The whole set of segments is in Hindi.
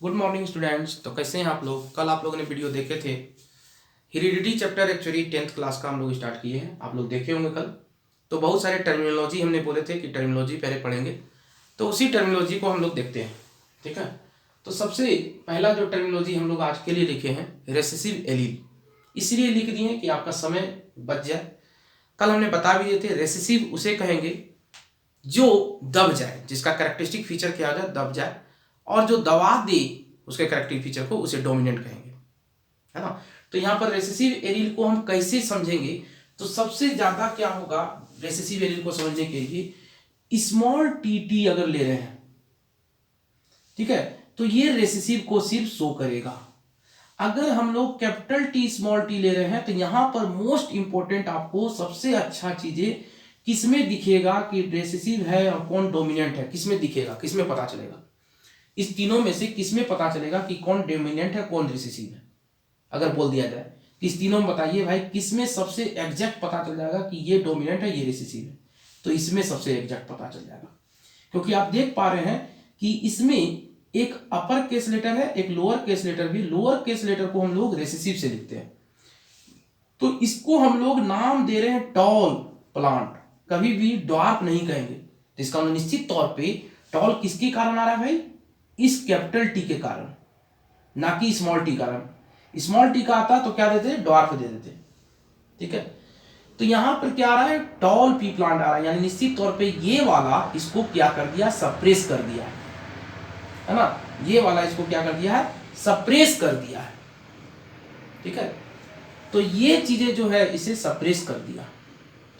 Good morning students. तो कैसे हैं आप लोग? कल आप लोगों ने वीडियो देखे थे, heredity chapter actually 10th class का हम लोग स्टार्ट किए हैं। आप लोग देखे होंगे कल। तो बहुत सारे टर्मिनोलॉजी हमने बोले थे कि टर्मिनोलॉजी पहले पढ़ेंगे, तो उसी टर्मिनोलॉजी को हम लोग देखते हैं। ठीक है, तो सबसे पहला जो टर्मिनोलॉजी हम लोग आज के लिए लिखे हैं, रेसेसिव एलील। इसलिए लिख दिए कि आपका समय बच जाए। कल हमने बता भी दिए थे, रेसेसिव उसे कहेंगे जो दब जाए, जिसका कैरेक्टरिस्टिक फीचर क्या हो जाए, दब जाए, और जो दबा दे उसके कैरेक्टरिस्टिक फीचर को, उसे डोमिनेंट कहेंगे, है ना। तो यहाँ पर रेसेसिव एलील को हम कैसे समझेंगे? तो सबसे ज्यादा क्या होगा रेसेसिव एलील को समझने के लिए, स्मॉल टी अगर ले रहे हैं, ठीक है, तो ये रेसेसिव को सिर्फ शो करेगा। अगर हम लोग कैपिटल टी स्मॉल टी ले रहे हैं, तो यहां पर मोस्ट इंपॉर्टेंट आपको सबसे अच्छा चीजें किसमें दिखेगा कि रेसेसिव है और कौन डोमिनेंट है, किसमें दिखेगा, किसमें पता चलेगा? इस तीनों में से किसमें पता चलेगा कि कौन डोमिनेंट है कौन रिसेसिव है? अगर बोल दिया जाए कि इस तीनों में बताइए भाई, किसमें सबसे एग्जैक्ट पता चल जाएगा कि ये डोमिनेंट है ये रिसेसिव है? तो इसमें सबसे एग्जैक्ट पता चल जाएगा, क्योंकि आप देख पा रहे हैं कि इसमें एक अपर केस लेटर है, एक लोअर केस लेटर भी। लोअर केस लेटर को हम लोग रेसेसिव से लिखते हैं, तो इसको हम लोग नाम दे रहे हैं टॉल प्लांट, कभी भी ड्वार्फ नहीं कहेंगे। तो इसका निश्चित तौर पे टॉल किसके कारण आ रहा है भाई? इस कैपिटल टी के कारण, ना कि स्मॉल टी कारण। स्मॉल टी का आता तो क्या देते? ड्वार्फ दे देते। ठीक है, तो यहां पर क्या आ रहा है? टॉल पी प्लांट आ रहा है, यानी निश्चित तौर पे ये वाला इसको क्या कर दिया? सप्रेस कर दिया है ना। ये वाला इसको क्या कर दिया है? सप्रेस कर दिया है। ठीक है, तो ये चीजें जो है इसे सप्रेस कर दिया।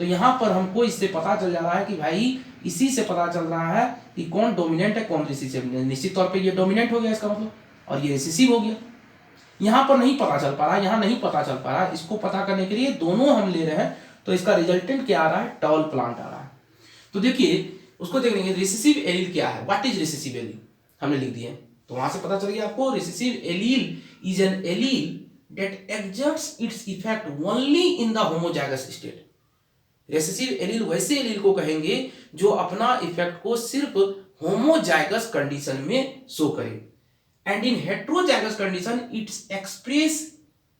तो यहां पर हमको इससे पता चल जा रहा है कि भाई, इसी से पता चल रहा है कि कौन डोमिनेंट है कौन रिसेसिव। निश्चित तौर पे ये डोमिनेंट हो गया इसका मतलब, और ये रिसेसिव हो गया। यहां पर नहीं पता चल पा रहा, यहां नहीं पता चल पा रहा, इसको पता करने के लिए दोनों हम ले रहे हैं। तो इसका रिजल्टेंट क्या आ रहा है? टॉल प्लांट आ रहा है। तो देखिए, उसको देख लेंगे रिसेसिव एलील क्या है। What is recessive allele? हमने लिख दिए, तो वहां से पता चल गया आपको। Recessive allele is an allele that exerts its effect only in the homozygous state। Recessive allele वैसे एलील को कहेंगे जो अपना इफेक्ट को सिर्फ होमोजाइगस कंडीशन में शो करे। And in heterozygous condition its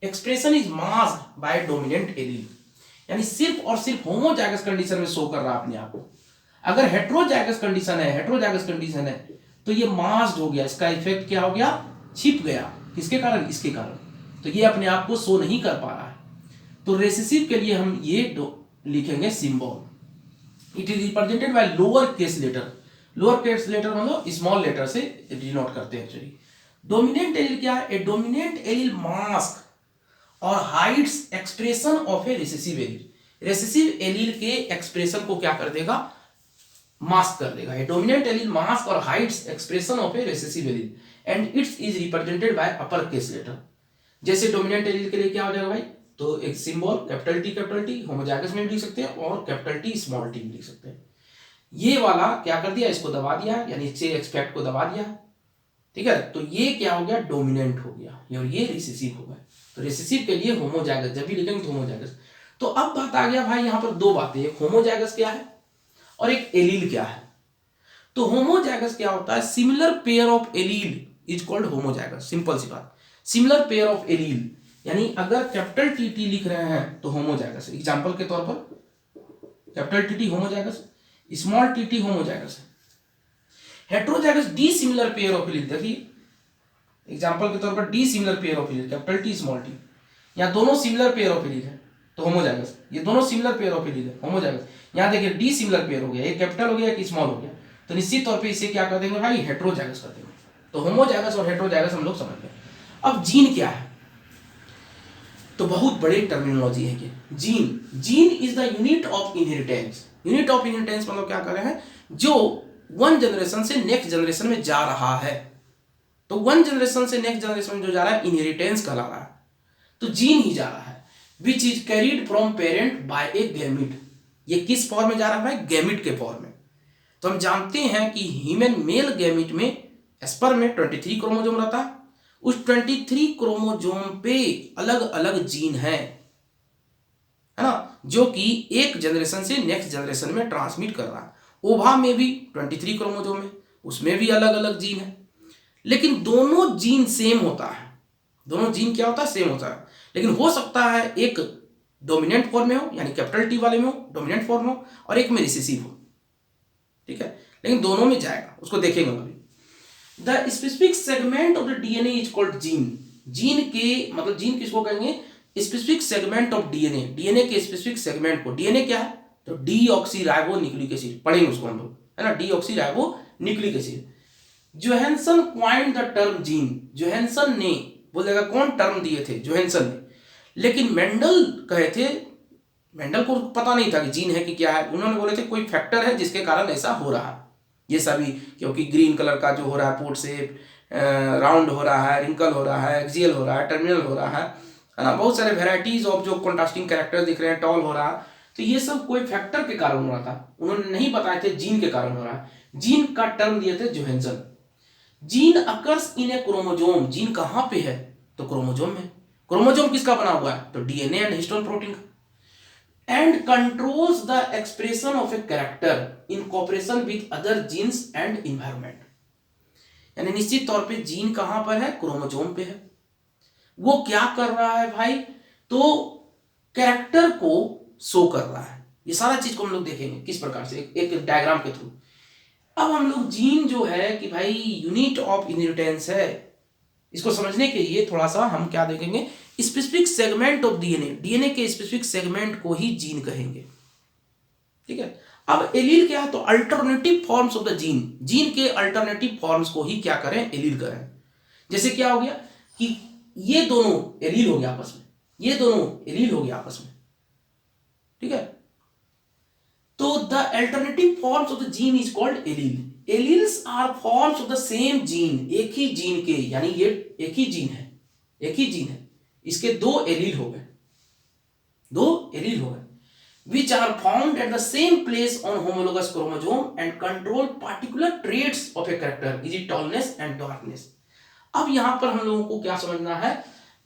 expression is masked by dominant allele, यानी सिर्फ और सिर्फ होमोजाइगस कंडीशन में शो कर रहा है अपने आप को। अगर हेट्रोजाइगस कंडीशन है तो ये मास्क्ड हो गया, इसका इफेक्ट क्या हो गया? छिप गया। किसके कारण? इसके कारण। तो ये अपने आप को शो नहीं कर पा रहा है। तो रेसेसिव के लिए हम ये लिखेंगे symbol. It is represented by lower case letter. Lower case letter मतलब स्मॉल लेटर से डिनोट करते हैं एक्चुअली। डोमिनेंट एलील क्या है? ए डोमिनेंट एलील मास्क और hides expression of a recessive allele. Recessive allele के एक्सप्रेशन को क्या कर देगा? मास्क कर देगा। ए डोमिनेंट एलील मास्क और hides expression of a recessive allele and its is represented by upper case letter. जैसे डोमिनेंट एलील के लिए क्या हो जाएगा भाई? तो एक सिंबल कैपिटल टी होमोजाइगस में भी लिख सकते हैं और कैपिटल टी स्मॉल टी भी लिख सकते हैं। ये वाला क्या कर दिया? इसको दबा दिया, यानी चे एक्सपेक्ट को दबा दिया। ठीक है, तो ये क्या हो गया? डोमिनेंट हो गया, और ये रिसेसिव हो गया। तो रिसेसिव के लिए होमोजाइगस जब भी लिखेंगे तो होमोजाइगस। तो अब बात आ गया भाई यहां पर दो बातें, एक होमोजाइगस क्या है और एक एलील क्या है। तो होमोजाइगस क्या होता है? Similar pair of allele is called homozygous. Simple सी बात, सिमिलर पेयर ऑफ एलील, यानी अगर कैपिटल टी लिख रहे हैं तो होमोजाइगस है। एग्जांपल के तौर पर capital T homozygous, small T homozygous है। Heterozygous dissimilar pair of allele, देखिए एग्जांपल के तौर पर dissimilar pair of allele, capital T small T, यहाँ दोनों सिमिलर पेयर ऑफ एलील है तो होमोजाइगस। ये दोनों सिमिलर पेयर ऑफ एलील है, होमोजाइगस। यहाँ देखिए डी सिमिलर पेयर हो गया, एक कैपिटल हो गया एक स्मॉल हो गया, तो निश्चित तौर पे इसे क्या कर देंगे भाई? हेट्रोजाइगस कर देंगे। तो होमोजाइगस और हेट्रोजाइगस हम लोग समझ गए। अब जीन क्या है? तो बहुत बड़ी टर्मिनोलॉजी है ये। Gene is the unit of inheritance. Unit of inheritance मतलब क्या कर रहे हैं? जो वन जनरेशन से नेक्स्ट जनरेशन में जा रहा है। तो वन जनरेशन से नेक्स्ट जनरेशन में जो जा रहा है इनहेरिटेंस कहला रहा है, तो जीन ही जा रहा है। Which is carried from parent by a gamete. ये किस फॉर्म में जा रहा है? गैमिट के फॉर्म में। तो हम जानते हैं कि ह्यूमन मेल गैमिट में स्पर्म में 23 क्रोमोसोम रहता है। उस 23 क्रोमोसोम पे अलग अलग जीन है ना, जो कि एक जनरेशन से नेक्स्ट जनरेशन में ट्रांसमिट कर रहा है। ओवा में भी 23 क्रोमोसोम है, उसमें भी अलग अलग जीन है। लेकिन दोनों जीन सेम होता है, दोनों जीन क्या होता है, सेम होता है। लेकिन हो सकता है एक डोमिनेंट फॉर्म में हो, यानी कैपिटल टी वाले में हो, डोमिनेंट फॉर्म हो, और एक में रिसेसिव हो, ठीक है, लेकिन दोनों में जाएगा, उसको देखेंगे अभी। The specific segment of the DNA is called gene. Gene के मतलब जीन किसको कहेंगे, specific segment of DNA, DNA के स्पेसिफिक सेगमेंट को। डीएनए क्या है, तो डीऑक्सी न्यूक्लिक एसिड, पढ़ेंगे उसको हम लोग, है ना, deoxy nucleic acid. Johannsen coined the term gene, Johannsen ने, बोलेगा कौन टर्म दिए थे, जोहानसन ने, लेकिन मेंडल कहे थे, मेंडल को पता नहीं था कि जीन है कि क्या है, उन्होंने बोले थे कोई फैक्टर है जिसके कारण ऐसा हो रहा है ये सभी, क्योंकि ग्रीन कलर का जो हो रहा है पोर्ट शेप, राउंड हो रहा है, रिंकल हो रहा है, एक्सियल हो रहा है, टर्मिनल हो रहा है ना, बहुत सारे वेराइटीज ऑफ जो कॉन्ट्रास्टिंग कैरेक्टर दिख रहे हैं, टॉल हो रहा है, तो ये सब कोई फैक्टर के कारण हो रहा था, उन्होंने नहीं बताए थे जीन के कारण हो रहा है। जीन का टर्म दिए थे Johansson. Gene occurs in A chromosome, gene कहां पे है, तो क्रोमोजोम में। क्रोमोजोम किसका बना हुआ है, तो डीएनए एंड हिस्टोन प्रोटीन का। and controls the expression of a character in cooperation with other genes and environment। यानी निश्चित तौर पे जीन कहां पर है, क्रोमोजोम पे है। वो क्या कर रहा है भाई, तो कैरेक्टर को शो कर रहा है। ये सारा चीज को हम लोग देखेंगे किस प्रकार से, एक डायग्राम के थ्रू। अब हम लोग जीन जो है कि भाई यूनिट ऑफ इनहेरिटेंस है, इसको समझने के लिए थोड़ा सा हम क्या देखेंगे, specific segment of DNA, DNA के स्पेसिफिक सेगमेंट को ही जीन कहेंगे, ठीक है। अब एलील क्या है, तो alternative forms of the gene, gene के अल्टरनेटिव फॉर्म्स को ही क्या करें, एलील करें। जैसे क्या हो गया कि ये दोनों एलील हो गया आपस में, ये दोनों एलील हो गया आपस में, ठीक है। तो the alternative forms of the gene is called allele. Alleles are forms of the same gene, एक ही जीन के, यानी ये एक ही जीन है, एक ही जीन है, इसके दो एलील हो गए, दो एलील हो गए, which are found at the same place on homologous chromosome and control particular traits of a character, is it tallness and darkness। अब यहां पर हम लोगों को क्या समझना है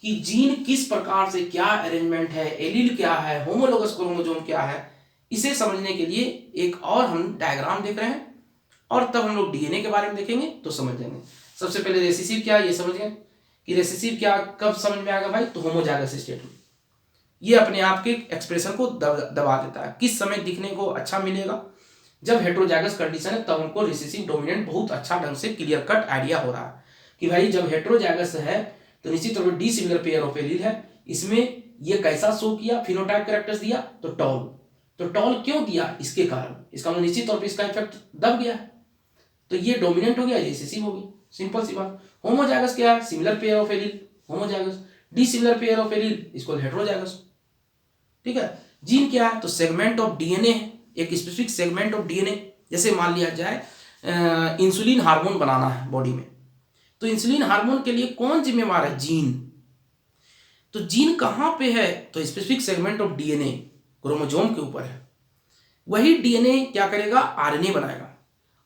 कि जीन किस प्रकार से, क्या अरेंजमेंट है, एलील क्या है, होमोलोगस क्रोमोसोम क्या है, इसे समझने के लिए एक और हम डायग्राम देख रहे हैं, और तब हम लोग डीएनए के बारे में देखेंगे तो समझ जाएंगे। सबसे पहले रेसेसिव क्या है ये समझ गए कि रेसेसिव क्या कब समझ में आएगा भाई, तो होमोजाइगस स्टेट में, ये अपने आप के एक्सप्रेशन को दबा देता है। किस समय दिखने को अच्छा मिलेगा, जब हेट्रोजाइगस कंडीशन है, तब हमको रिसेसिव डोमिनेंट बहुत अच्छा ढंग से क्लियर कट आइडिया हो रहा है कि भाई जब हेट्रोजाइगस है तो निश्चित तौर पर dissimilar pair of allele है, इसमें ये कैसा शो किया, फिनोटाइप कैरेक्टर्स दिया, तो टॉल, तो टॉल क्यों दिया, इसके कारण, इसका मतलब निश्चित तौर पर इसका इफेक्ट दब गया है, तो ये डोमिनेंट हो गया, ये रिसेसिव हो गया, सिंपल सी बात। होमोजाइगस क्या है, similar pair of allele, homozygous, D similar pair of allele इसको हेट्रोजाइगस, ठीक है। जीन क्या है, तो सेगमेंट ऑफ डीएनए है, एक स्पेसिफिक सेगमेंट ऑफ डीएनए। जैसे मान लिया जाए इंसुलिन हार्मोन बनाना है बॉडी में, तो इंसुलिन हार्मोन के लिए कौन जिम्मेवार है, जीन। तो जीन कहां पे है, तो specific segment of DNA, chromosome के ऊपर है। वही डीएनए क्या करेगा, आरएनए बनाएगा,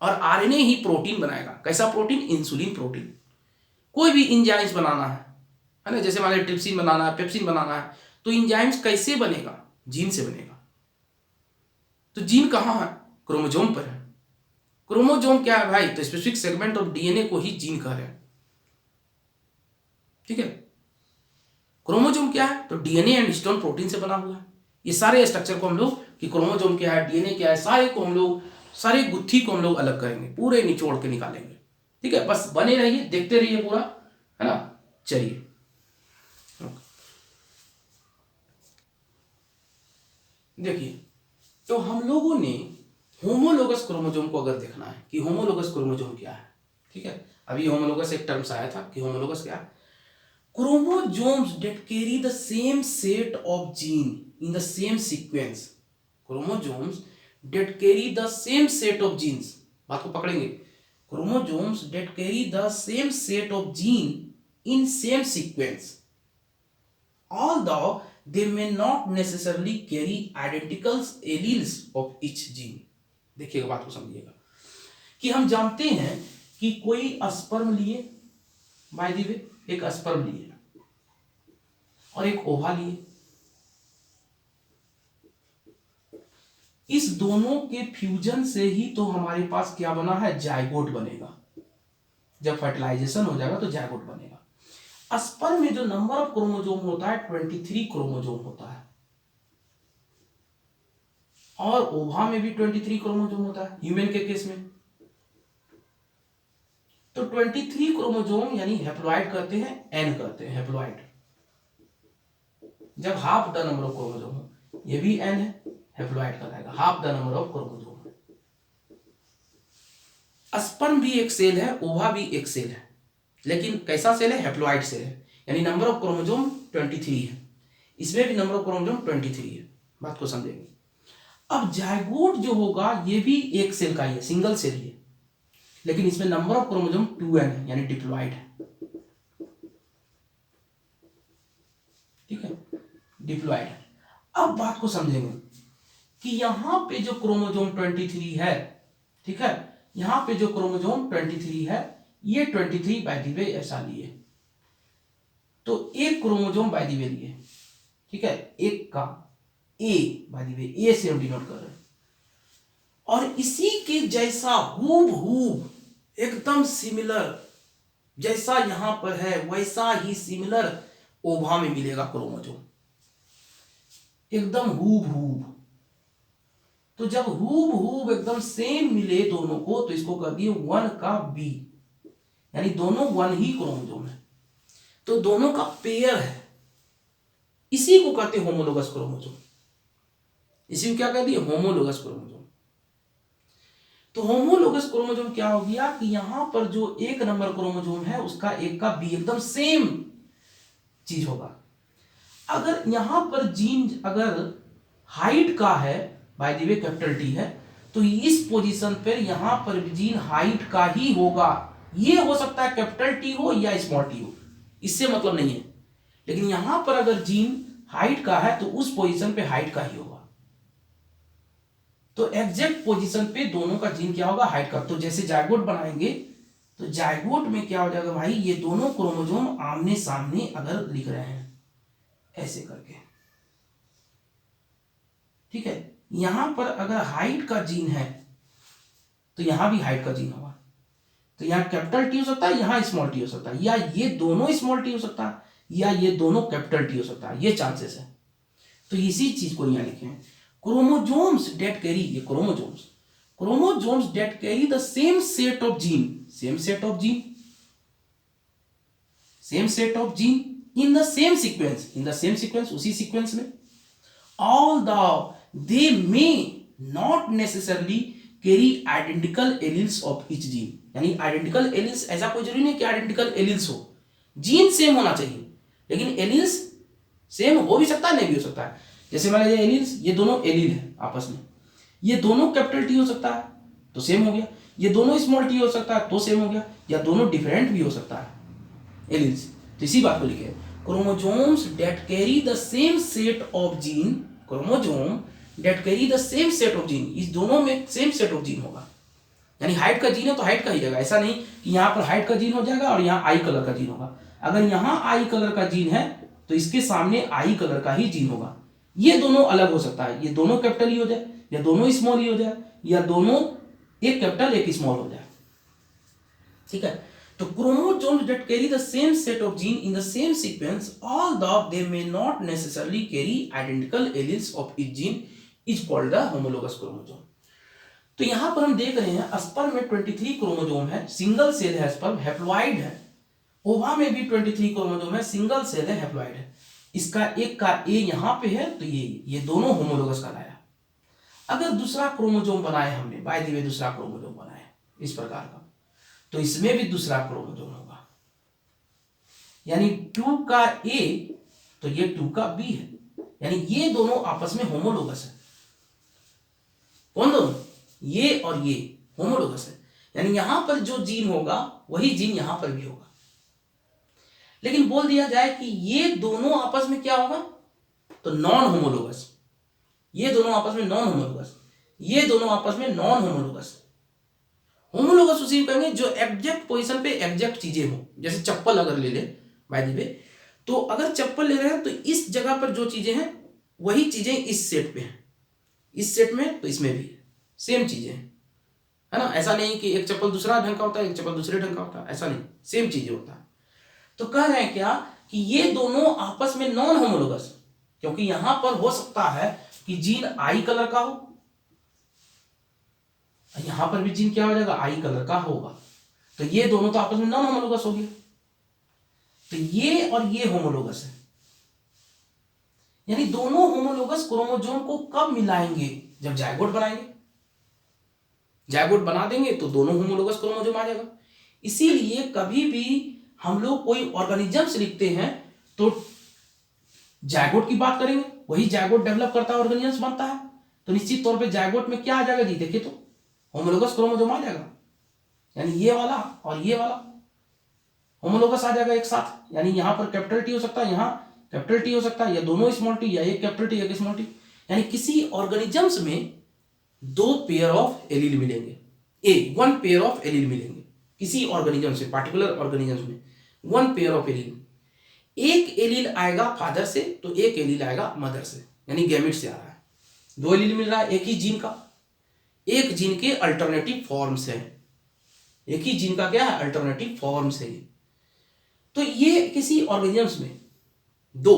और आरएनए ही प्रोटीन बनाएगा। कैसा प्रोटीन, इंसुलिन प्रोटीन। कोई भी इंजाइम्स बनाना है ना, जैसे मान लीजिए ट्रिप्सिन बनाना है, पेप्सिन बनाना है, तो इंजाइम्स कैसे बनेगा, जीन से बनेगा। तो जीन कहां है, क्रोमोसोम पर है। क्रोमोसोम क्या है भाई, तो स्पेसिफिक सेगमेंट ऑफ डीएनए को ही जीन कह रहे हैं, ठीक है। क्रोमोसोम क्या है, तो डीएनए एंड हिस्टोन प्रोटीन से बना हुआ है। ये सारे स्ट्रक्चर को हम लोग कि क्रोमोसोम क्या है, डीएनए क्या है, सारे को हम लोग, सारे गुत्थी को हम लोग अलग करेंगे, पूरे निचोड़ के निकालेंगे, ठीक है। बस बने रहिए, देखते रहिए पूरा, है ना। चलिए देखिए, तो हम लोगों ने होमोलोगस क्रोमोसोम को अगर देखना है कि होमोलोगस क्रोमोसोम क्या है, ठीक है। अभी होमोलोगस एक टर्म्स आया था कि होमोलोगस क्या है, chromosomes that carry the same set of gene in the same sequence, chromosomes that carry the same set of genes, बात को पकड़ेंगे, chromosomes that carry the same set of gene in same sequence, although they may not necessarily carry identical alleles of each gene। देखिएगा बात को समझिएगा कि हम जानते हैं कि कोई स्पर्म लिए, बाय द वे एक स्पर्म लिए और एक ओवा लिए, इस दोनों के फ्यूजन से ही तो हमारे पास क्या बना है, जायगोट बनेगा, जब फर्टिलाइजेशन हो जाएगा तो जायगोट बनेगा। स्पर्म में जो नंबर ऑफ क्रोमोजोम होता है 23 क्रोमोजोम होता है, और ओवा में भी 23 क्रोमोजोम होता है ह्यूमन के केस में। तो 23 क्रोमोजोम यानी हैप्लॉइड कहते हैं, एन कहते हैं हैप्लॉइड। जब half the number of chromosome हो, ये भी एन है, हैप्लॉइड कहलाएगा, half the number of chromosome. Sperm भी एक सेल है, ओवा भी एक सेल है, लेकिन कैसा सेल है? हैप्लॉइड सेल है, यानी नंबर ऑफ क्रोमोजोम 23 है, इसमें भी नंबर ऑफ क्रोमोजोम 23 है। बात को समझेंगे। अब जायगोट जो होगा ये भी एक सेल का ही है, सिंगल सेल ही है, लेकिन इसमें नंबर ऑफ क्रोमोजोम 2n है, यानी डिप्लॉइड है। ठीक है, डिप्लॉइड है। अब बात को समझेंगे कि यहां पे जो क्रोमोजोम 23 है, ठीक है, यहां पे जो क्रोमोजोम 23 है, ये 23 बाय द वे ऐसा लिए, तो एक क्रोमोजोम बाय द वे लिए, ठीक है, एक का ए बाय द वे, ए से हम डिनोट कर रहे हैं, और इसी के जैसा हूबहू एकदम सिमिलर, जैसा यहां पर है वैसा ही सिमिलर ओवा में मिलेगा क्रोमोजोम, एकदम हूबहू। तो जब हूबहू एकदम सेम मिले दोनों को, तो इसको कर दिए 1 का बी, यानी दोनों 1 ही क्रोमोजोम है, तो दोनों का पेयर है, इसी को कहते हैं होमोलोगस क्रोमोजोम। इसी को क्या कहते हैं? Homologous chromosome. तो होमोलोगस क्रोमोजोम क्या हो गया कि यहां पर जो एक नंबर क्रोमोजोम है उसका एक का बी एकदम सेम चीज होगा। अगर यहां पर जीन अगर हाइट का है, by the way capital T है, तो इस पोजीशन पर यहां पर जीन हाइट का ही होगा। ये हो सकता है कैपिटल टी हो या स्मॉल टी हो, इससे मतलब नहीं है, लेकिन यहां पर अगर जीन हाइट का है तो उस पोजीशन पे हाइट का ही होगा। तो एग्जैक्ट पोजीशन पे दोनों का जीन क्या होगा? हाइट का। तो जैसे जायगोट बनाएंगे तो जायगोट में क्या हो जाएगा भाई, ये दोनों क्रोमोजोम आमने सामने अगर लिख रहे हैं ऐसे करके, ठीक है, यहां पर अगर हाइट का जीन है तो यहां भी हाइट का जीन होगा, तो यहां कैपिटल टी हो सकता है, यहां स्मॉल टी हो सकता है, या ये दोनों स्मॉल टी हो सकता है, या ये दोनों कैपिटल टी हो सकता है, ये चांसेस है। तो इसी चीज को यहां लिखे हैं, क्रोमोजोम्स डेट कैरी, ये chromosomes that carry the same set of gene, same set of gene in the same sequence, उसी सीक्वेंस में, although they may not necessarily carry identical alleles of each gene, यानी आइडेंटिकल एलिल्स, ऐसा कोई जरूरी नहीं कि आइडेंटिकल एलिल्स हो, जीन सेम होना चाहिए, लेकिन एलिल्स सेम हो भी सकता है, नहीं भी हो सकता है। जैसे मान लीजिए एलिल्स, ये दोनों एलिल है आपस में, ये दोनों कैपिटल टी हो सकता है तो सेम हो गया, ये दोनों स्मॉल टी हो सकता है तो सेम हो गया, या दोनों डिफरेंट भी हो सकता है एलिल्स। तो इसी बात को लिखे, chromosomes that carry the same set of gene, chromosome that carry the same set of gene, इस दोनों में सेम सेट ऑफ जीन होगा, यानी हाइट का जीन है तो हाइट का ही जाएगा, ऐसा नहीं कि यहाँ पर हाइट का जीन हो जाएगा और यहाँ आई कलर का जीन होगा। अगर यहाँ आई कलर का जीन है तो इसके सामने आई कलर का ही जीन होगा। ये दोनों अलग हो सकता है, ये दोनों कैपिटल ही हो जाए, या दोनों स्मॉल ही हो जाए, या दोनों एक कैपिटल एक स्मॉल हो जाए, ठीक है। तो chromosomes that carry the same set of gene in the same sequence, although they may not necessarily carry identical alleles of each gene, is called the homologous chromosome। तो यहां पर हम देख रहे हैं स्पर्म में 23 क्रोमोजोम है, सिंगल सेल है, स्पर्म हैप्लॉइड है। ओवा में भी 23 क्रोमोजोम है, सिंगल सेल है, हैप्लॉइड है। इसका एक का ए यहां पे है तो ये दोनों होमोलोगस कहलाया। अगर दूसरा क्रोमोजोम बनाए हमने, बाय द वे दूसरा क्रोमोजोम बनाए इस प्रकार का, तो इसमें भी दूसरा क्रोमोजोम होगा, यानी 2 का ए तो ये 2 का बी है, यानी ये दोनों आपस में होमोलोगस है। कौन दोनों? ये और ये होमोलोगस है, यानी यहां पर जो जीन होगा वही जीन यहां पर भी होगा। लेकिन बोल दिया जाए कि ये दोनों आपस में क्या होगा, तो नॉन होमोलोगस, ये दोनों आपस में नॉन होमोलोगस, ये दोनों आपस में नॉन होमोलोगस। होमोलोगस उसी को कहेंगे जो एग्जैक्ट पोजीशन पे एग्जैक्ट चीजें हो। जैसे चप्पल अगर ले ले बाय द वे, तो अगर चप्पल ले रहे हैं तो इस जगह पर जो चीजें हैं वही चीजें इस सेट पे हैं, इस सेट में तो इसमें भी सेम चीजें हैं, है ना। ऐसा नहीं कि एक चप्पल दूसरा ढंग का होता है, एक चप्पल दूसरे ढंग का होता है, ऐसा नहीं, सेम चीजें होता है। तो कह रहे हैं क्या कि ये दोनों आपस में नॉन होमोलोगस, क्योंकि यहां पर हो सकता है कि जीन आई कलर का हो, यहां पर भी जीन क्या हो जाएगा, आई कलर का होगा, तो ये दोनों तो आपस में नॉन होमोलोगस हो गया। तो ये और ये होमोलोगस है, यानी दोनों होमोलोगस क्रोमोसोम को कब मिलाएंगे, जब जायगोट बनाएंगे। जायगोट बना देंगे तो दोनों होमोलोगस क्रोमोसोम आ जाएगा। इसीलिए कभी भी हम लोग कोई ऑर्गेनिजम्स लिखते हैं तो जायगोट की बात करेंगे, वही जायगोट डेवलप करता है, ऑर्गेनिजम्स बनता है, तो निश्चित तौर पे जायगोट में क्या आ जाएगा जी, देखिए तो होमोलोगस क्रोमोसोम आ जाएगा, यानी ये वाला और ये वाला होमोलोगस आ जाएगा एक साथ। यानी यहां पर कैपिटल टी हो सकता है, यहां कैपिटल टी हो सकता है, या दोनों स्मॉल टी, या एक कैपिटल टी एक स्मॉल टी। यानी किसी ऑर्गेनिजम्स में दो पेयर ऑफ एलील मिलेंगे, वन पेयर ऑफ एलील मिलेंगे किसी ऑर्गेनिज्म से, पार्टिकुलर ऑर्गेनिज्म में वन पेयर ऑफ एलील। एक एलील आएगा फादर से तो एक एलील आएगा मदर से, यानी गैमेट से आ रहा है। दो एलील मिल रहा है एक ही जीन का, एक जीन के अल्टरनेटिव फॉर्म्स है, एक ही जीन का क्या है, अल्टरनेटिव फॉर्म्स है। तो ये किसी ऑर्गेनिजम्स में दो,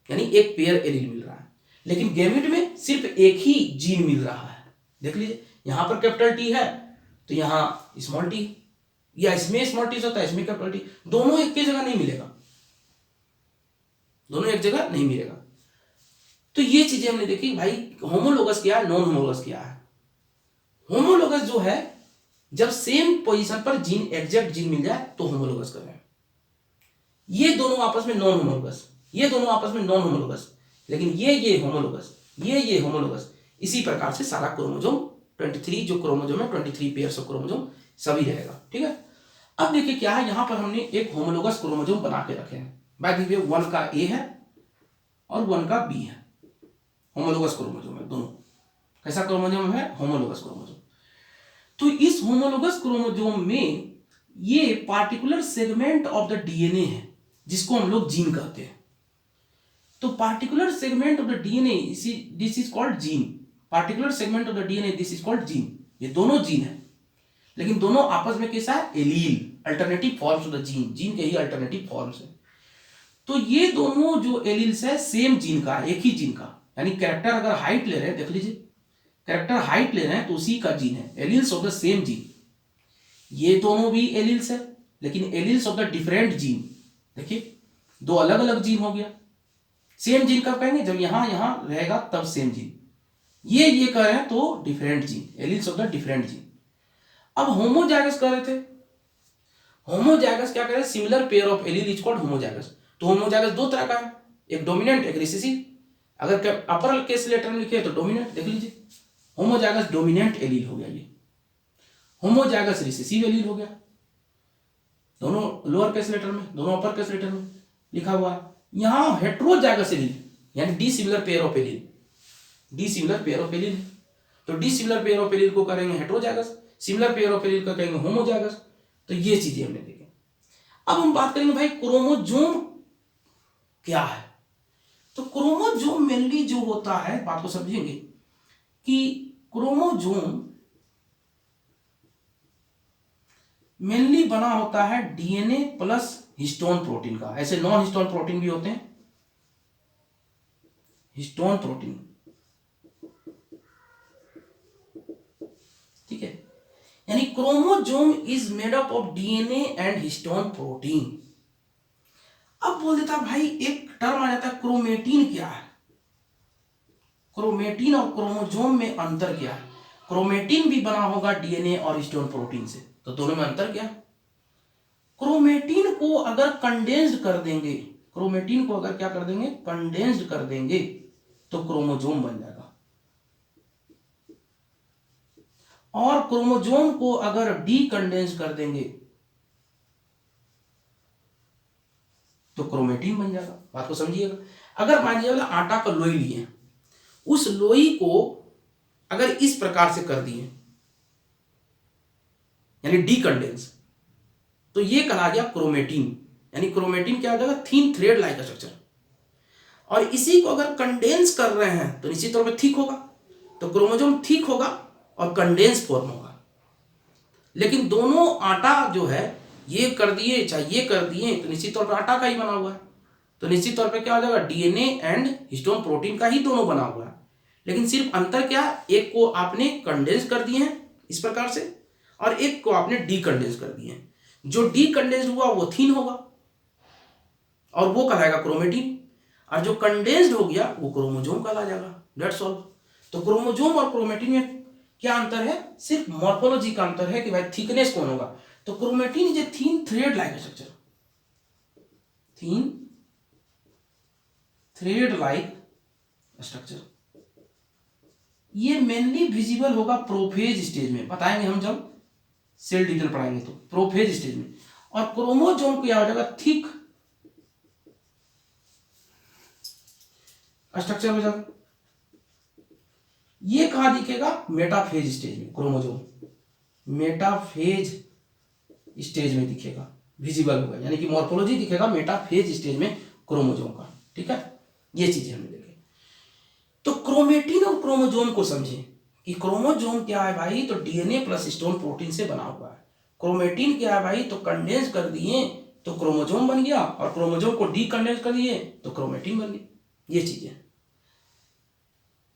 यानी एक पेयर एलील मिल रहा है, लेकिन गैमेट में सिर्फ एक ही जीन मिल रहा है। देख लीजिए यहां पर कैपिटल टी है तो यहां स्मॉल टी, या इसमें स्मॉल टी होता है, इसमें कैपिटल टी, दोनों एक ही जगह नहीं मिलेगा, दोनों एक जगह नहीं मिलेगा। तो ये चीजें हमने देखी भाई, होमोलोगस क्या है, नॉन होमोलोगस क्या है। होमोलोगस जो है जब सेम पोजीशन पर जीन, एग्जैक्ट जीन मिल जाए तो होमोलोगस कर रहे हैं। ये दोनों आपस में नॉन होमोलोगस, ये दोनों आपस में नॉन होमोलोगस, लेकिन ये होमोलोगस, ये होमोलोगस। इसी प्रकार से सारा क्रोमोसोम 23 जो क्रोमोसोम है, 23 पेयर्स ऑफ क्रोमोसोम सभी रहेगा, ठीक है। अब देखिए क्या है, यहां पर हमने एक होमोलोगस क्रोमोसोम बना के रखे हैं। बाय द वे 1 का ए है और 1 का बी है, होमोलोगस क्रोमोसोम है दोनों। कैसा क्रोमोसोम है, होमोलोगस क्रोमोसोम। तो इस होमोलोगस क्रोमोसोम में ये particular segment of the DNA है जिसको हम लोग जीन कहते हैं। तो particular segment of the DNA this is called gene, particular segment of the DNA this is called gene. ये दोनों जीन है, लेकिन दोनों आपस में कैसा है, allele, alternative forms of the gene, gene के ही अल्टरनेटिव फॉर्म्स है। तो ये दोनों जो एलील्स है सेम जीन का, एक ही जीन का, यानी कैरेक्टर अगर हाइट ले रहे हैं, देख लीजिए कैरेक्टर हाइट ले रहे हैं तो उसी का जीन है, alleles of the same gene. ये दोनों भी एलील्स है, लेकिन alleles of the different gene. देखिए दो अलग अलग जीन हो गया। सेम जीन कब कहेंगे, जब यहां यहां रहेगा तब सेम जीन। ये कह रहे हैं तो different gene, alleles of the different gene. अब होमोजाइगस कह रहे थे, होमोजाइगस क्या कह रहे हैं, similar pair of allele is called homozygous. तो होमोजाइगस दो तरह का है, एक डोमिनेंट एक रिसेसिव। अगर अपर केस लेटर में लिखे तो डोमिनेंट, देख लीजिए होमोजाइगस डोमिनेंट एलील हो गया, ये होमोजाइगस रिसेसिव एलील हो गया। दोनों लोअर केस लेटर में, दोनों अपर केस लेटर में लिखा हुआ है। यहां हेट्रोजाइगस एलील यानी dissimilar pair of allele, dissimilar pair of allele. तो dissimilar pair of allele को करेंगे heterozygous, similar pair of allele को कहेंगे होमोजाइगस। तो ये चीजें हमने देखी। अब हम बात करेंगे भाई क्रोमोसोम क्या है। तो क्रोमोसोम मेनली जो होता है, बात को समझेंगे कि क्रोमोसोम मेनली बना होता है डीएनए प्लस हिस्टोन प्रोटीन का। ऐसे नॉन हिस्टोन प्रोटीन भी होते हैं, हिस्टोन प्रोटीन, ठीक है। यानी chromosome is made up of DNA and histone protein. अब बोल देता भाई एक टर्म आ जाता है क्रोमेटिन क्या है। क्रोमेटिन और क्रोमोसोम में अंतर क्या है। क्रोमेटिन भी बना होगा डीएनए और हिस्टोन प्रोटीन से, तो दोनों में अंतर क्या है। क्रोमेटिन को अगर कंडेंस्ड कर देंगे, क्रोमेटिन को अगर क्या कर देंगे, कंडेंस्ड कर देंगे तो क्रोमोसोम बन जाएगा। और क्रोमोसोम को अगर डीकंडेंस कर देंगे तो क्रोमेटिन बन जाएगा। बात को समझिएगा। अगर मान लीजिए आटा का लोई लिए, उस लोई को अगर इस प्रकार से कर दिए यानी डीकंडेंस, तो ये कहा गया क्रोमेटिन। यानी क्रोमेटिन क्या हो जाएगा, थिन थ्रेड लाइक स्ट्रक्चर। और इसी को अगर कंडेंस कर रहे हैं तो निश्चित तौर पर थिक होगा, तो क्रोमोसोम थिक होगा और कंडेंस फॉर्म होगा। लेकिन दोनों आटा जो है ये कर दिए चाहे ये कर दिए तो निश्चित तौर पर आटा का ही बना हुआ है, तो निश्चित तौर पे क्या हो जाएगा, डीएनए एंड हिस्टोन प्रोटीन का ही दोनों बना हुआ है। लेकिन सिर्फ अंतर क्या, एक को आपने कंडेंस कर दिए हैं इस प्रकार से और एक को आपने डीकंडेंस कर दिए हैं। जो डीकंडेंस हुआ वो थीन होगा और वो कहलाएगा क्रोमेटिन, और जो कंडेंस्ड हो गया वो क्रोमोजोम कहला जाएगा। That's all. तो क्रोमोजोम और क्रोमेटिन में क्या अंतर है, सिर्फ मॉर्फोलॉजी का अंतर है कि भाई थिकनेस कौन होगा। तो chromatin is a thin thread like structure, thin thread like structure. ये मेनली विजिबल होगा प्रोफेज स्टेज में, बताएंगे हम जब सेल डिवीजन पढ़ाएंगे तो प्रोफेज स्टेज में। और क्रोमोजोम क्या हो जाएगा, थिक स्ट्रक्चर हो जाएगा। ये कहां दिखेगा, मेटाफेज स्टेज में। क्रोमोजोम मेटाफेज स्टेज में दिखेगा, विजिबल होगा, यानी कि मॉर्फोलॉजी दिखेगा मेटाफेज स्टेज में क्रोमोजोम का। ठीक है, ये चीजें हमने देखे। तो क्रोमेटिन और क्रोमोजोम को समझें कि क्रोमोजोम क्या है भाई, तो डीएनए प्लस हिस्टोन प्रोटीन से बना हुआ है। क्रोमेटिन क्या है भाई, तो कंडेंस कर दिए तो क्रोमोजोम बन गया, और क्रोमोजोम को डीकंडेंस कर दिए तो क्रोमेटिन बन गया। ये चीजें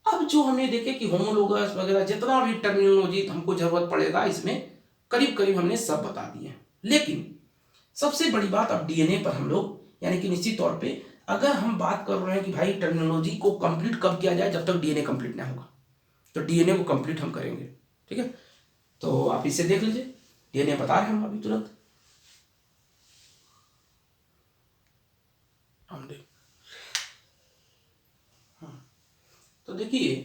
अब जो हमने देखे कि होमोलोगस वगैरह जितना भी टर्मिनोलॉजी हमको जरूरत पड़ेगा इसमें करीब करीब हमने सब बता दिए। लेकिन सबसे बड़ी बात अब डीएनए पर हम लोग, यानी कि निश्चित तौर पे अगर हम बात कर रहे हैं कि भाई टर्मिनोलॉजी को कंप्लीट कब किया जाए, जब तक डीएनए कंप्लीट ना होगा। तो डीएनए को कंप्लीट हम करेंगे। ठीक है, तो आप इसे देख लीजिए, डीएनए बता रहे हैं हम अभी तुरंत। हम देख तो देखिए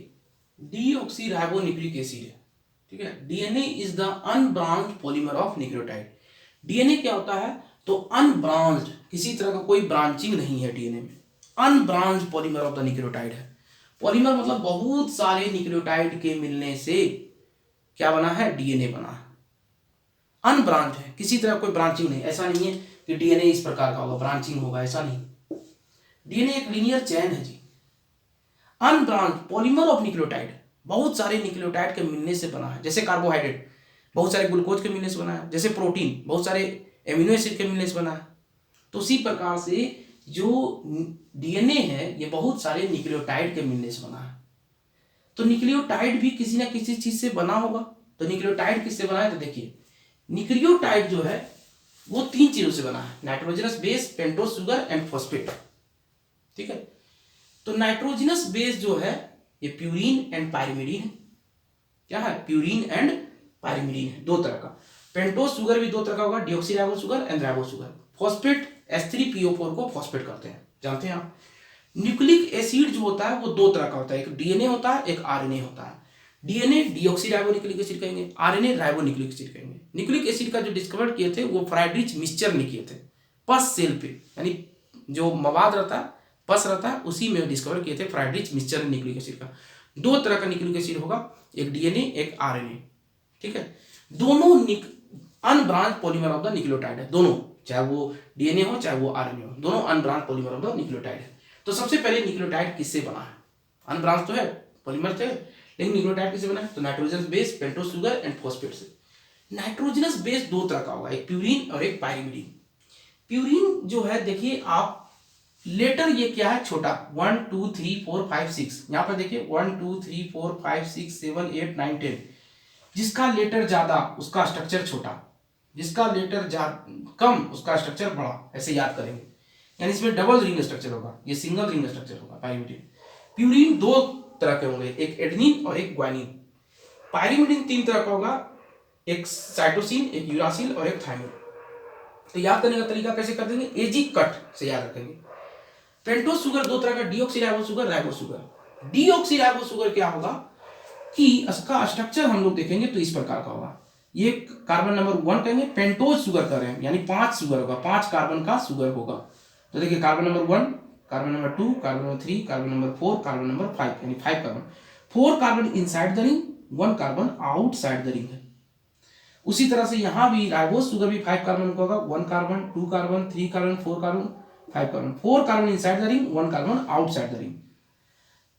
डीऑक्सीराइबोन्यूक्लिक एसिड है। ठीक है, DNA is the unbranched polymer of nucleotide. DNA क्या होता है, तो अनब्रांच्ड, किसी तरह का कोई ब्रांचिंग नहीं है डीएनए में, unbranched polymer of the nucleotide है। पॉलीमर मतलब बहुत सारे न्यूक्लियोटाइड के मिलने से क्या बना है, डीएनए बना है। अनब्रांच है, किसी तरह कोई ब्रांचिंग नहीं, ऐसा नहीं है कि डीएनए इस प्रकार का होगा ब्रांचिंग होगा, ऐसा नहीं। डीएनए एक लीनियर चेन है जी। अनब्रांच पॉलीमर ऑफ न्यूक्लियोटाइड, बहुत सारे न्यूक्लियोटाइड के मिलने से बना है। जैसे कार्बोहाइड्रेट बहुत सारे ग्लूकोज के मिलने से बना है, जैसे प्रोटीन बहुत सारे एमिनो एसिड के मिलने से बना है। तो उसी प्रकार से जो डीएनए है ये बहुत सारे न्यूक्लियोटाइड के मिलने से बना है। तो न्यूक्लियोटाइड भी किसी ना किसी चीज से बना होगा। तो न्यूक्लियोटाइड किससे बना है, तो देखिए न्यूक्लियोटाइड जो है वो 3 चीजों से बना है, nitrogenous base, pentose sugar and phosphate. ठीक है, तो नाइट्रोजनस बेस जो है ये प्यूरिन एंड पाइरिमिडीन है। क्या है, प्यूरिन एंड पाइरिमिडीन है, 2 तरह का। पेंटोज शुगर भी 2 तरह का होगा, deoxyribo sugar and ribo sugar. Phosphate H3PO4 को फॉस्फेट करते हैं, जानते हैं आप। न्यूक्लिक एसिड जो होता है वो 2 तरह का होता है, एक डीएनए होता है, एक आरएनए होता है। डीएनए डीऑक्सीराइबोन्यूक्लिक एसिड कहेंगे, आरएनए राइबोन्यूक्लिक एसिड कहेंगे। न्यूक्लिक एसिड का जो डिस्कवर किए थे वो फ्राइडरिच मिक्सचर ने किए थे, पस सेल पे, यानी जो मवाद रहता है पस रहता है उसी में डिस्कवर किए थे फ्राइडरिच मिक्सचर ने न्यूक्लिक एसिड का। 2 तरह का न्यूक्लिक एसिड होगा, एक डीएनए एक आरएनए। ठीक है, दोनों unbranch polymer of the nucleotide है, दोनों, चाहे वो डीएनए हो चाहे वो आरएनए हो, दोनों unbranch polymer of the nucleotide है। तो सबसे पहले न्यूक्लियोटाइड किससे बना है, अनब्रांच तो है, पॉलीमर थे, लेकिन न्यूक्लियोटाइड किससे बना है, तो nitrogenous base, pentose sugar and phosphate से। नाइट्रोजनस बेस 2 तरह का होगा, एक प्यूरिन और एक पाइरिमिडीन। प्यूरिन जो है देखिए आप, लेटर ये क्या है, छोटा 1 2 3 4 5 6, यहां पर देखिए 1 2 3 4 5 6 7 8 9 10। जिसका लेटर ज्यादा उसका स्ट्रक्चर छोटा, जिसका लेटर कम उसका स्ट्रक्चर बड़ा, ऐसे याद करेंगे। यानी इसमें डबल रिंग स्ट्रक्चर होगा, ये सिंगल रिंग स्ट्रक्चर होगा पाइरिमिडीन। प्यूरिन 2 तरह के होंगे, एक एडेनिन और एक ग्वानिन। पाइरिमिडीन 3 तरह का होगा, एक साइटोसिन, एक यूरासिल और एक थायमिन। तो याद करने का तरीका कैसे कर देंगे, एजी कट से याद रखेंगे। पेंटोज शुगर 2 तरह का, deoxyribo sugar, ribo sugar. Deoxyribo sugar क्या होगा कि इसका स्ट्रक्चर हम लोग देखेंगे तो इस प्रकार का होगा, ये कार्बन नंबर 1 कहेंगे, पेंटोज शुगर कर रहे हैं, यानी 5 शुगर होगा, 5 कार्बन का शुगर होगा। तो देखिए carbon number 1, carbon number 2, carbon number 3, carbon number 4, carbon number 5, यानी 5 carbon. 4 carbon inside the ring, 1 carbon outside the ring है। उसी तरह से यहां भी राइबोज शुगर भी 5 कार्बन का होगा, 1 carbon, 2 carbon, 3 carbon, 4 carbon, 5 carbon. 4 carbon inside the ring, 1 carbon outside the ring.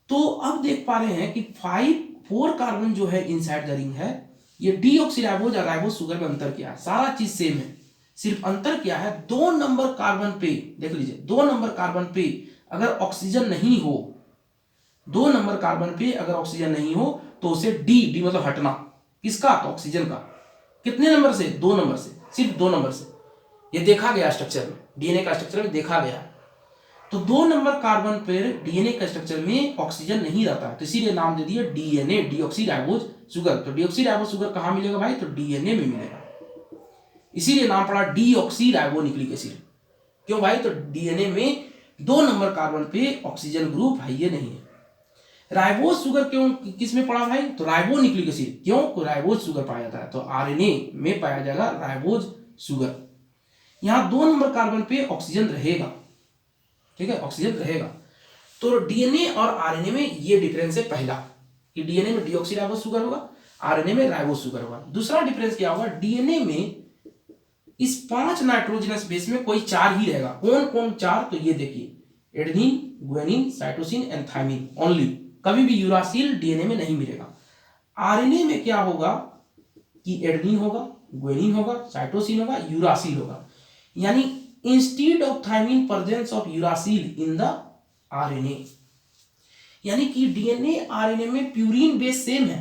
तो अब देख पा रहे हैं कि 4 कार्बन जो है इनसाइड द रिंग है, ये डीऑक्सीराइबोज और राइबोज शुगर में अंतर क्या है? सारा चीज सेम है, सिर्फ अंतर क्या है, 2 नंबर कार्बन पे, देख लीजिए 2 नंबर कार्बन पे अगर ऑक्सीजन नहीं हो, 2 नंबर कार्बन पे अगर ऑक्सीजन नहीं हो तो उसे डी मतलब हटना, किसका? तो ऑक्सीजन का। कितने नंबर से? 2 नंबर से, सिर्फ 2 नंबर से। ये देखा गया स्ट्रक्चर में, डीएनए का स्ट्रक्चर में देखा गया। तो 2 नंबर कार्बन पर डीएनए का स्ट्रक्चर में ऑक्सीजन नहीं रहता, तो इसीलिए नाम दे दिया डीएनए, डीऑक्सीराइबोज शुगर। तो डीऑक्सीराइबोज शुगर कहां मिलेगा भाई? तो डीएनए में मिलेगा, इसीलिए नाम पड़ा डीऑक्सीराइबो न्यूक्लिक एसिड। क्यों भाई? तो डीएनए में 2 नंबर कार्बन पे ऑक्सीजन ग्रुप है ये नहीं है। राइबोज शुगर क्यों किस में पड़ा भाई? तो राइबो न्यूक्लिक एसिड। क्यों? तो राइबोज शुगर पाया जाता है, तो आरएनए में पाया जाएगा राइबोज शुगर। यहां 2 नंबर कार्बन पे ऑक्सीजन रहेगा, ठीक है, ऑक्सीजन रहेगा। तो डीएनए और आरएनए में ये डिफरेंस है पहला, कि डीएनए में डीऑक्सीराइबोज शुगर होगा, आरएनए में राइबोज शुगर होगा। दूसरा डिफरेंस क्या होगा? डीएनए में इस 5 नाइट्रोजनस बेस में कोई 4 ही रहेगा। कौन कौन 4? तो ये देखिए, adenine, guanine, cytosine and thymine only. कभी भी यूरासिल डीएनए में नहीं मिलेगा। आरएनए में क्या होगा कि एडेनिन होगा, गुआनिन होगा, साइटोसिन होगा, यूरासिल होगा। यानी instead of thymine presence of uracil in the RNA, यानी कि डीएनए आरएनए में प्यूरिन बेस सेम है,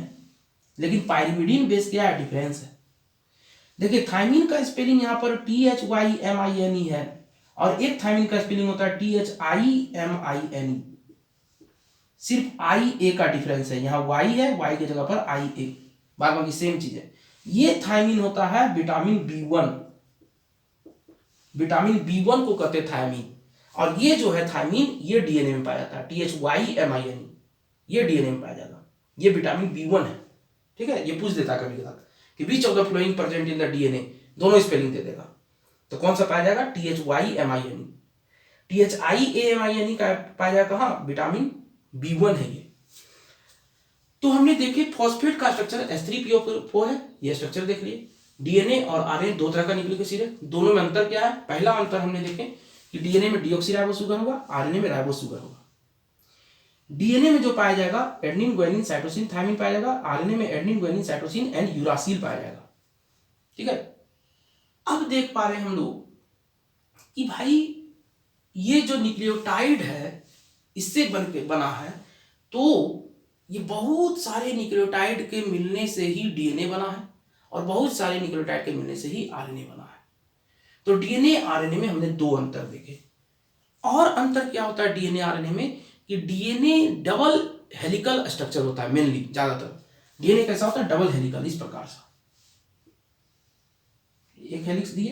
लेकिन पायरिमिडीन बेस क्या है? डिफरेंस है। देखिए थाइमिन का स्पेलिंग यहाँ पर THYMINE है, और एक थाइमिन का स्पेलिंग होता है THIMINE। सिर्फ IA का डिफरेंस है, यहाँ Y है, Y की जगह पर IA, बाकी सेम चीज है। ये थाइमिन होता है विटामिन B1, विटामिन B1 को कहते हैं थाइमिन। और ये जो है थाइमिन, ये डीएनए में पाया जाता है, THYMINE, ये डीएनए में पाया जाएगा, ये विटामिन B1 है, ठीक है। ये पूछ देता है कभी कभार कि बीच of the flowing present in the DNA, दोनों स्पेलिंग दे देगा। तो कौन सा पाया जाएगा? THYMINE। THIAMINE का पाया जाएगा कहाँ? विटामिन B1 है ये। तो हमने देखे फॉस्फेट का स्ट्रक्चर H3PO4 है, ये स्ट्रक्चर देख लिए। डीएनए और आरएनए 2 तरह का न्यूक्लिक एसिड है, दोनों में अंतर क्या है? पहला अंतर हमने देखे कि डीएनए में डीऑक्सीराइबोज शुगर होगा, आरएनए में राइबोज शुगर होगा। डीएनए में जो पाया जाएगा एडेनिन, गुआनिन, साइटोसिन, थाइमिन पाया जाएगा, आरएनए में adenine, guanine, cytosine and uracil पाया जाएगा, ठीक है। अब देख पा रहे हैं हम लोग कि भाई ये जो न्यूक्लियोटाइड है इससे बना है, तो ये बहुत सारे न्यूक्लियोटाइड के मिलने से ही डीएनए बना है, और बहुत सारे न्यूक्लियोटाइड के मिलने से ही आरएनए बना है। तो डीएनए आरएनए में हमने 2 अंतर देखे। और अंतर क्या होता है डीएनए आरएनए में? कि डीएनए डबल हेलिकल स्ट्रक्चर होता है, मेनली ज्यादातर डीएनए कैसा होता है? डबल हेलिकल, इस प्रकार से एक हेलिक्स दिए,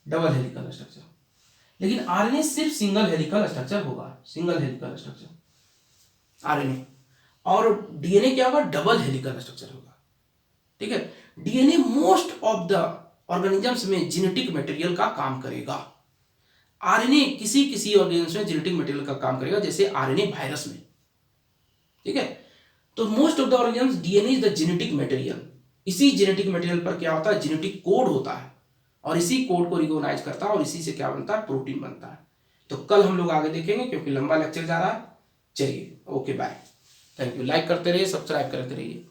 डबल हेलिकल स्ट्रक्चर। लेकिन आरएनए सिर्फ सिंगल हेलिकल स्ट्रक्चर होगा, सिंगल हेलिकल स्ट्रक्चर आरएनए। और डीएनए क्या होगा? डबल हेलिकल स्ट्रक्चर होगा, ठीक है। DNA most of the organisms में जेनेटिक मटेरियल का काम करेगा, आरएनए किसी किसी ऑर्गेनिजम्स में जेनेटिक मटेरियल का काम करेगा, जैसे आरएनए वायरस में, ठीक है। तो most of the organisms DNA is the genetic material. इसी जेनेटिक मटेरियल पर क्या होता है? जेनेटिक कोड होता है, और इसी कोड को रिकॉग्नाइज करता है, और इसी से क्या बनता है? प्रोटीन बनता है। तो कल हम लोग आगे देखेंगे, क्योंकि लंबा लेक्चर जा रहा है। चलिए, okay bye, thank you. Like करते रहिए, सब्सक्राइब करते रहिए।